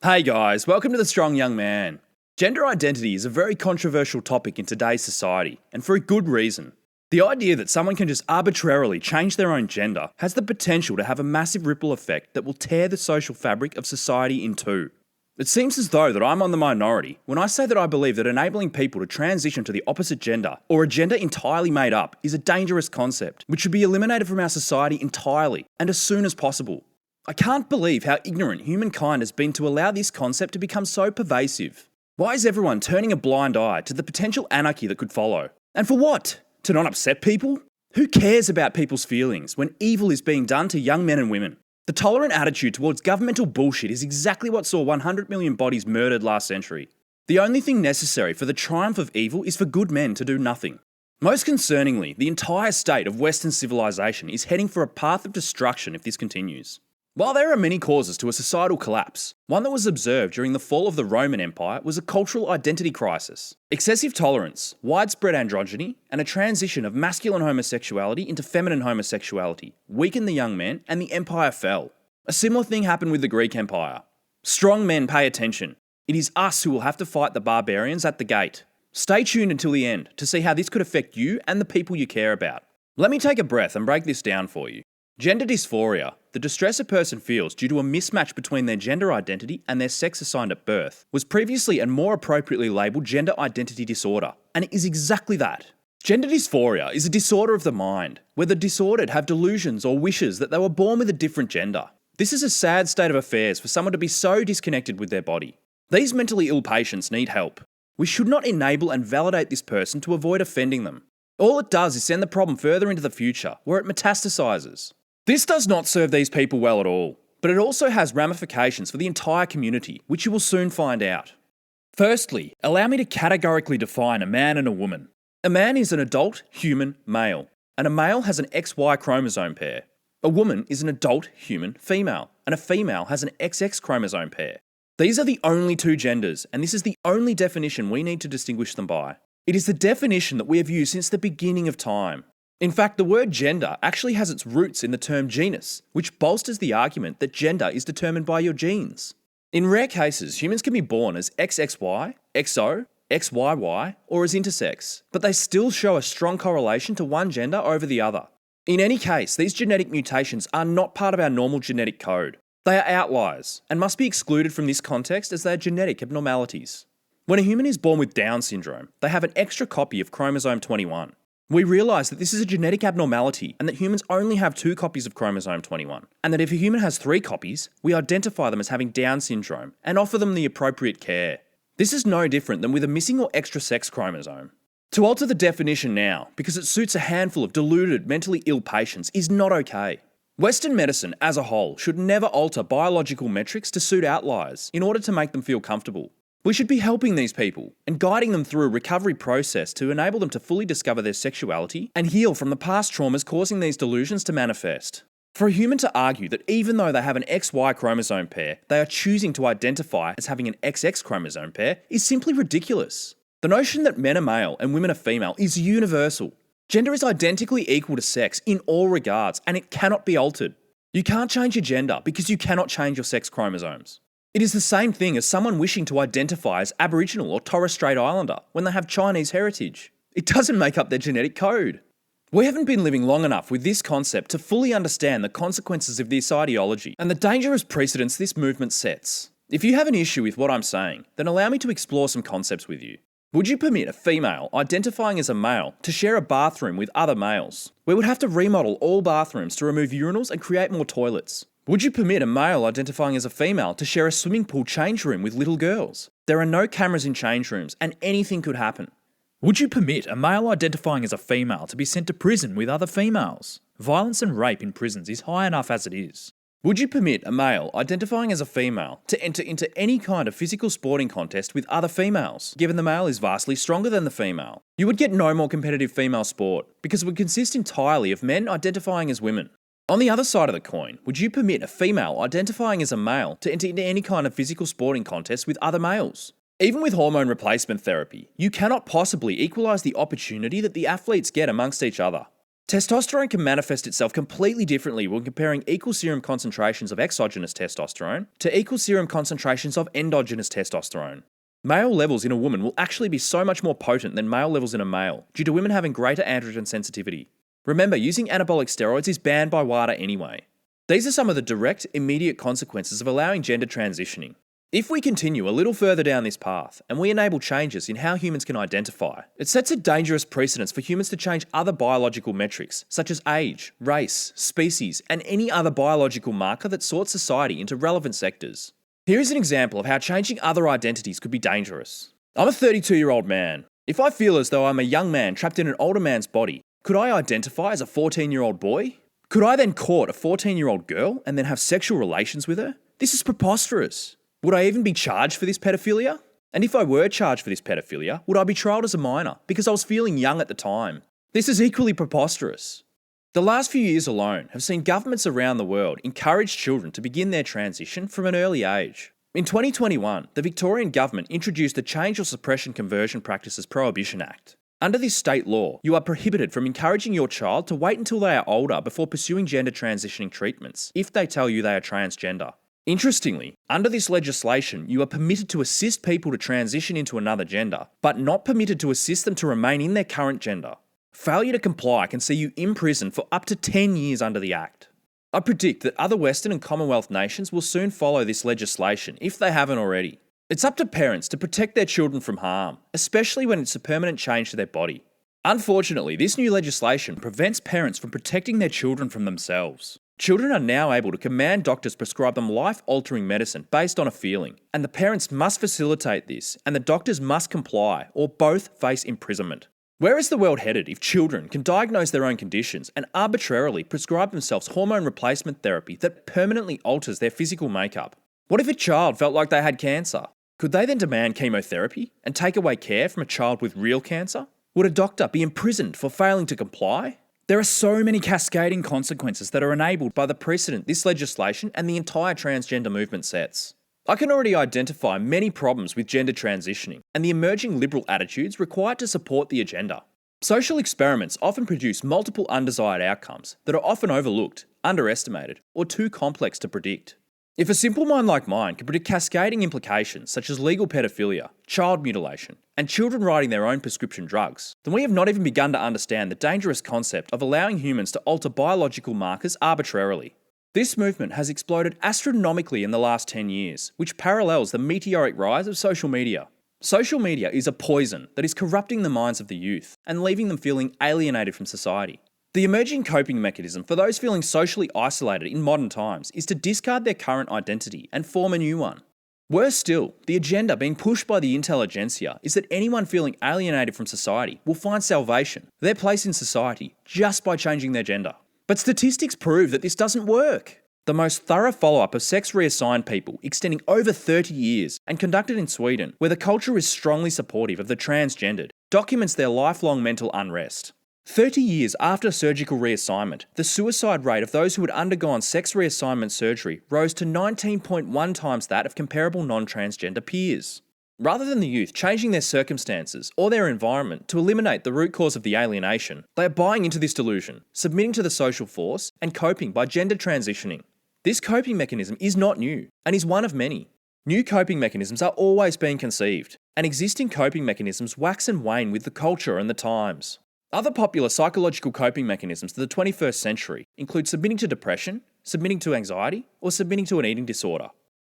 Hey guys, welcome to The Strong Young Man. Gender identity is a very controversial topic in today's society, and for a good reason. The idea that someone can just arbitrarily change their own gender has the potential to have a massive ripple effect that will tear the social fabric of society in two. It seems as though that I'm on the minority when I say that I believe that enabling people to transition to the opposite gender, or a gender entirely made up, is a dangerous concept which should be eliminated from our society entirely and as soon as possible. I can't believe how ignorant humankind has been to allow this concept to become so pervasive. Why is everyone turning a blind eye to the potential anarchy that could follow? And for what? To not upset people? Who cares about people's feelings when evil is being done to young men and women? The tolerant attitude towards governmental bullshit is exactly what saw 100 million bodies murdered last century. The only thing necessary for the triumph of evil is for good men to do nothing. Most concerningly, the entire state of Western civilization is heading for a path of destruction if this continues. While there are many causes to a societal collapse, one that was observed during the fall of the Roman Empire was a cultural identity crisis. Excessive tolerance, widespread androgyny, and a transition of masculine homosexuality into feminine homosexuality weakened the young men and the empire fell. A similar thing happened with the Greek Empire. Strong men pay attention. It is us who will have to fight the barbarians at the gate. Stay tuned until the end to see how this could affect you and the people you care about. Let me take a breath and break this down for you. Gender dysphoria, the distress a person feels due to a mismatch between their gender identity and their sex assigned at birth, was previously and more appropriately labelled gender identity disorder, and it is exactly that. Gender dysphoria is a disorder of the mind, where the disordered have delusions or wishes that they were born with a different gender. This is a sad state of affairs for someone to be so disconnected with their body. These mentally ill patients need help. We should not enable and validate this person to avoid offending them. All it does is send the problem further into the future, where it metastasizes. This does not serve these people well at all, but it also has ramifications for the entire community, which you will soon find out. Firstly, allow me to categorically define a man and a woman. A man is an adult human male, and a male has an XY chromosome pair. A woman is an adult human female, and a female has an XX chromosome pair. These are the only two genders, and this is the only definition we need to distinguish them by. It is the definition that we have used since the beginning of time. In fact, the word gender actually has its roots in the term genus, which bolsters the argument that gender is determined by your genes. In rare cases, humans can be born as XXY, XO, XYY, or as intersex, but they still show a strong correlation to one gender over the other. In any case, these genetic mutations are not part of our normal genetic code. They are outliers, and must be excluded from this context as they are genetic abnormalities. When a human is born with Down syndrome, they have an extra copy of chromosome 21. We realise that this is a genetic abnormality and that humans only have 2 copies of chromosome 21, and that if a human has 3 copies, we identify them as having Down syndrome and offer them the appropriate care. This is no different than with a missing or extra sex chromosome. To alter the definition now, because it suits a handful of deluded, mentally ill patients, is not okay. Western medicine as a whole should never alter biological metrics to suit outliers in order to make them feel comfortable. We should be helping these people and guiding them through a recovery process to enable them to fully discover their sexuality and heal from the past traumas causing these delusions to manifest. For a human to argue that even though they have an XY chromosome pair, they are choosing to identify as having an XX chromosome pair is simply ridiculous. The notion that men are male and women are female is universal. Gender is identically equal to sex in all regards, and it cannot be altered. You can't change your gender because you cannot change your sex chromosomes. It is the same thing as someone wishing to identify as Aboriginal or Torres Strait Islander when they have Chinese heritage. It doesn't make up their genetic code. We haven't been living long enough with this concept to fully understand the consequences of this ideology and the dangerous precedents this movement sets. If you have an issue with what I'm saying, then allow me to explore some concepts with you. Would you permit a female identifying as a male to share a bathroom with other males? We would have to remodel all bathrooms to remove urinals and create more toilets. Would you permit a male identifying as a female to share a swimming pool change room with little girls? There are no cameras in change rooms, and anything could happen. Would you permit a male identifying as a female to be sent to prison with other females? Violence and rape in prisons is high enough as it is. Would you permit a male identifying as a female to enter into any kind of physical sporting contest with other females, given the male is vastly stronger than the female? You would get no more competitive female sport, because it would consist entirely of men identifying as women. On the other side of the coin, would you permit a female identifying as a male to enter into any kind of physical sporting contest with other males? Even with hormone replacement therapy, you cannot possibly equalise the opportunity that the athletes get amongst each other. Testosterone can manifest itself completely differently when comparing equal serum concentrations of exogenous testosterone to equal serum concentrations of endogenous testosterone. Male levels in a woman will actually be so much more potent than male levels in a male due to women having greater androgen sensitivity. Remember, using anabolic steroids is banned by WADA anyway. These are some of the direct, immediate consequences of allowing gender transitioning. If we continue a little further down this path, and we enable changes in how humans can identify, it sets a dangerous precedence for humans to change other biological metrics, such as age, race, species, and any other biological marker that sorts society into relevant sectors. Here is an example of how changing other identities could be dangerous. I'm a 32-year-old man. If I feel as though I'm a young man trapped in an older man's body, could I identify as a 14-year-old boy? Could I then court a 14-year-old girl and then have sexual relations with her? This is preposterous. Would I even be charged for this pedophilia? And if I were charged for this pedophilia, would I be trialled as a minor because I was feeling young at the time? This is equally preposterous. The last few years alone have seen governments around the world encourage children to begin their transition from an early age. In 2021, the Victorian government introduced the Change or Suppression Conversion Practices Prohibition Act. Under this state law, you are prohibited from encouraging your child to wait until they are older before pursuing gender transitioning treatments if they tell you they are transgender. Interestingly, under this legislation, you are permitted to assist people to transition into another gender, but not permitted to assist them to remain in their current gender. Failure to comply can see you imprisoned for up to 10 years under the Act. I predict that other Western and Commonwealth nations will soon follow this legislation if they haven't already. It's up to parents to protect their children from harm, especially when it's a permanent change to their body. Unfortunately, this new legislation prevents parents from protecting their children from themselves. Children are now able to command doctors prescribe them life-altering medicine based on a feeling, and the parents must facilitate this, and the doctors must comply, or both face imprisonment. Where is the world headed if children can diagnose their own conditions and arbitrarily prescribe themselves hormone replacement therapy that permanently alters their physical makeup? What if a child felt like they had cancer? Could they then demand chemotherapy and take away care from a child with real cancer? Would a doctor be imprisoned for failing to comply? There are so many cascading consequences that are enabled by the precedent this legislation and the entire transgender movement sets. I can already identify many problems with gender transitioning and the emerging liberal attitudes required to support the agenda. Social experiments often produce multiple undesired outcomes that are often overlooked, underestimated, or too complex to predict. If a simple mind like mine can predict cascading implications such as legal pedophilia, child mutilation, and children writing their own prescription drugs, then we have not even begun to understand the dangerous concept of allowing humans to alter biological markers arbitrarily. This movement has exploded astronomically in the last 10 years, which parallels the meteoric rise of social media. Social media is a poison that is corrupting the minds of the youth and leaving them feeling alienated from society. The emerging coping mechanism for those feeling socially isolated in modern times is to discard their current identity and form a new one. Worse still, the agenda being pushed by the intelligentsia is that anyone feeling alienated from society will find salvation, their place in society, just by changing their gender. But statistics prove that this doesn't work. The most thorough follow-up of sex reassigned people, extending over 30 years and conducted in Sweden, where the culture is strongly supportive of the transgendered, documents their lifelong mental unrest. 30 years after surgical reassignment, the suicide rate of those who had undergone sex reassignment surgery rose to 19.1 times that of comparable non-transgender peers. Rather than the youth changing their circumstances or their environment to eliminate the root cause of the alienation, they are buying into this delusion, submitting to the social force, and coping by gender transitioning. This coping mechanism is not new, and is one of many. New coping mechanisms are always being conceived, and existing coping mechanisms wax and wane with the culture and the times. Other popular psychological coping mechanisms of the 21st century include submitting to depression, submitting to anxiety, or submitting to an eating disorder.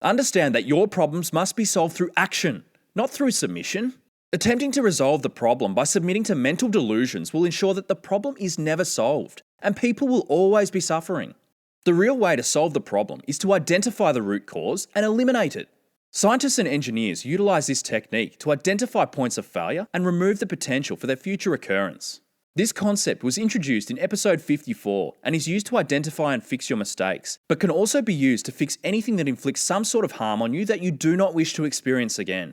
Understand that your problems must be solved through action, not through submission. Attempting to resolve the problem by submitting to mental delusions will ensure that the problem is never solved, and people will always be suffering. The real way to solve the problem is to identify the root cause and eliminate it. Scientists and engineers utilise this technique to identify points of failure and remove the potential for their future occurrence. This concept was introduced in episode 54 and is used to identify and fix your mistakes, but can also be used to fix anything that inflicts some sort of harm on you that you do not wish to experience again.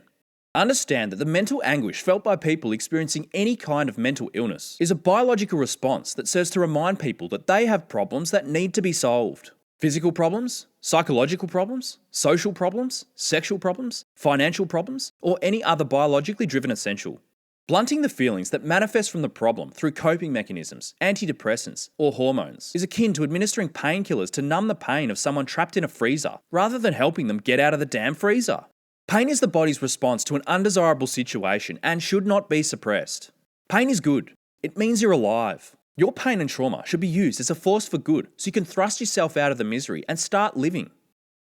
Understand that the mental anguish felt by people experiencing any kind of mental illness is a biological response that serves to remind people that they have problems that need to be solved. Physical problems, psychological problems, social problems, sexual problems, financial problems, or any other biologically driven essential. Blunting the feelings that manifest from the problem through coping mechanisms, antidepressants, or hormones is akin to administering painkillers to numb the pain of someone trapped in a freezer, rather than helping them get out of the damn freezer. Pain is the body's response to an undesirable situation and should not be suppressed. Pain is good. It means you're alive. Your pain and trauma should be used as a force for good so you can thrust yourself out of the misery and start living.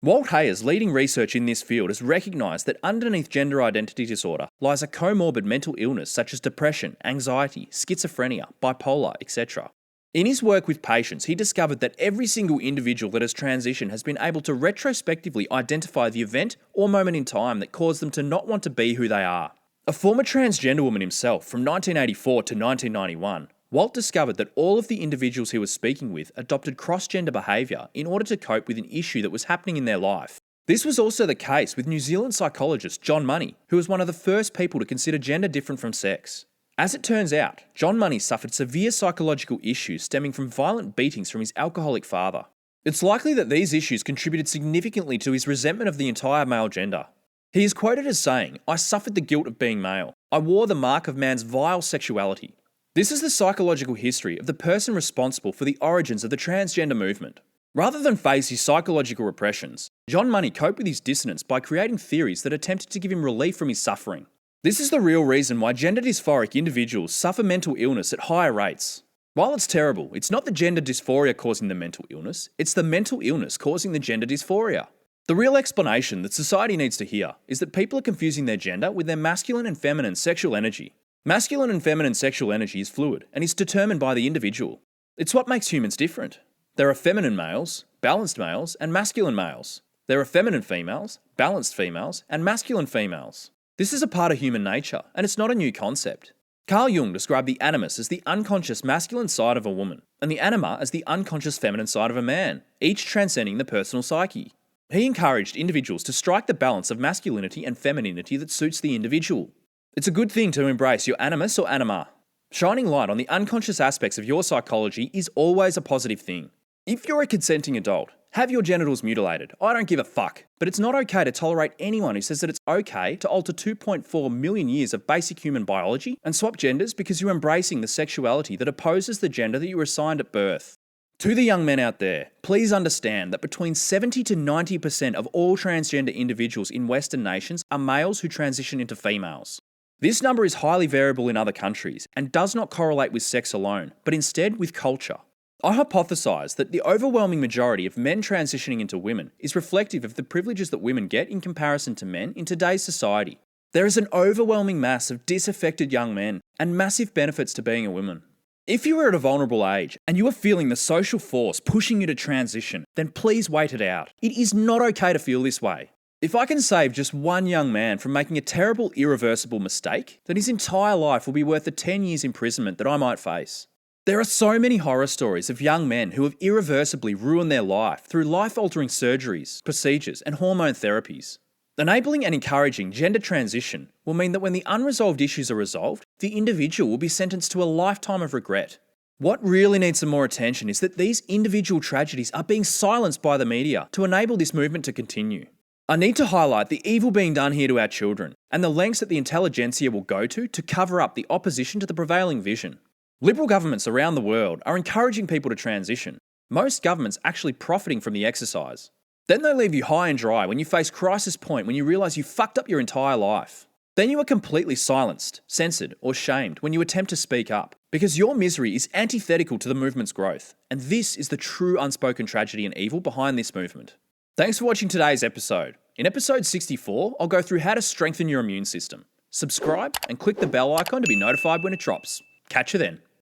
Walt Hayer's leading research in this field has recognised that underneath gender identity disorder lies a comorbid mental illness such as depression, anxiety, schizophrenia, bipolar, etc. In his work with patients, he discovered that every single individual that has transitioned has been able to retrospectively identify the event or moment in time that caused them to not want to be who they are. A former transgender woman himself from 1984 to 1991, Walt discovered that all of the individuals he was speaking with adopted cross-gender behaviour in order to cope with an issue that was happening in their life. This was also the case with New Zealand psychologist John Money, who was one of the first people to consider gender different from sex. As it turns out, John Money suffered severe psychological issues stemming from violent beatings from his alcoholic father. It's likely that these issues contributed significantly to his resentment of the entire male gender. He is quoted as saying, "I suffered the guilt of being male. I wore the mark of man's vile sexuality." This is the psychological history of the person responsible for the origins of the transgender movement. Rather than face his psychological repressions, John Money coped with his dissonance by creating theories that attempted to give him relief from his suffering. This is the real reason why gender dysphoric individuals suffer mental illness at higher rates. While it's terrible, it's not the gender dysphoria causing the mental illness, it's the mental illness causing the gender dysphoria. The real explanation that society needs to hear is that people are confusing their gender with their masculine and feminine sexual energy. Masculine and feminine sexual energy is fluid and is determined by the individual. It's what makes humans different. There are feminine males, balanced males, and masculine males. There are feminine females, balanced females, and masculine females. This is a part of human nature, and it's not a new concept. Carl Jung described the animus as the unconscious masculine side of a woman, and the anima as the unconscious feminine side of a man, each transcending the personal psyche. He encouraged individuals to strike the balance of masculinity and femininity that suits the individual. It's a good thing to embrace your animus or anima. Shining light on the unconscious aspects of your psychology is always a positive thing. If you're a consenting adult, have your genitals mutilated. I don't give a fuck. But it's not okay to tolerate anyone who says that it's okay to alter 2.4 million years of basic human biology and swap genders because you're embracing the sexuality that opposes the gender that you were assigned at birth. To the young men out there, please understand that between 70 to 90% of all transgender individuals in Western nations are males who transition into females. This number is highly variable in other countries and does not correlate with sex alone, but instead with culture. I hypothesise that the overwhelming majority of men transitioning into women is reflective of the privileges that women get in comparison to men in today's society. There is an overwhelming mass of disaffected young men and massive benefits to being a woman. If you are at a vulnerable age and you are feeling the social force pushing you to transition, then please wait it out. It is not okay to feel this way. If I can save just one young man from making a terrible, irreversible mistake, then his entire life will be worth the 10 years imprisonment that I might face. There are so many horror stories of young men who have irreversibly ruined their life through life-altering surgeries, procedures, and hormone therapies. Enabling and encouraging gender transition will mean that when the unresolved issues are resolved, the individual will be sentenced to a lifetime of regret. What really needs some more attention is that these individual tragedies are being silenced by the media to enable this movement to continue. I need to highlight the evil being done here to our children, and the lengths that the intelligentsia will go to cover up the opposition to the prevailing vision. Liberal governments around the world are encouraging people to transition, most governments actually profiting from the exercise. Then they leave you high and dry when you face crisis point when you realise you fucked up your entire life. Then you are completely silenced, censored, or shamed when you attempt to speak up, because your misery is antithetical to the movement's growth, and this is the true unspoken tragedy and evil behind this movement. Thanks for watching today's episode. In episode 64, I'll go through how to strengthen your immune system. Subscribe and click the bell icon to be notified when it drops. Catch you then.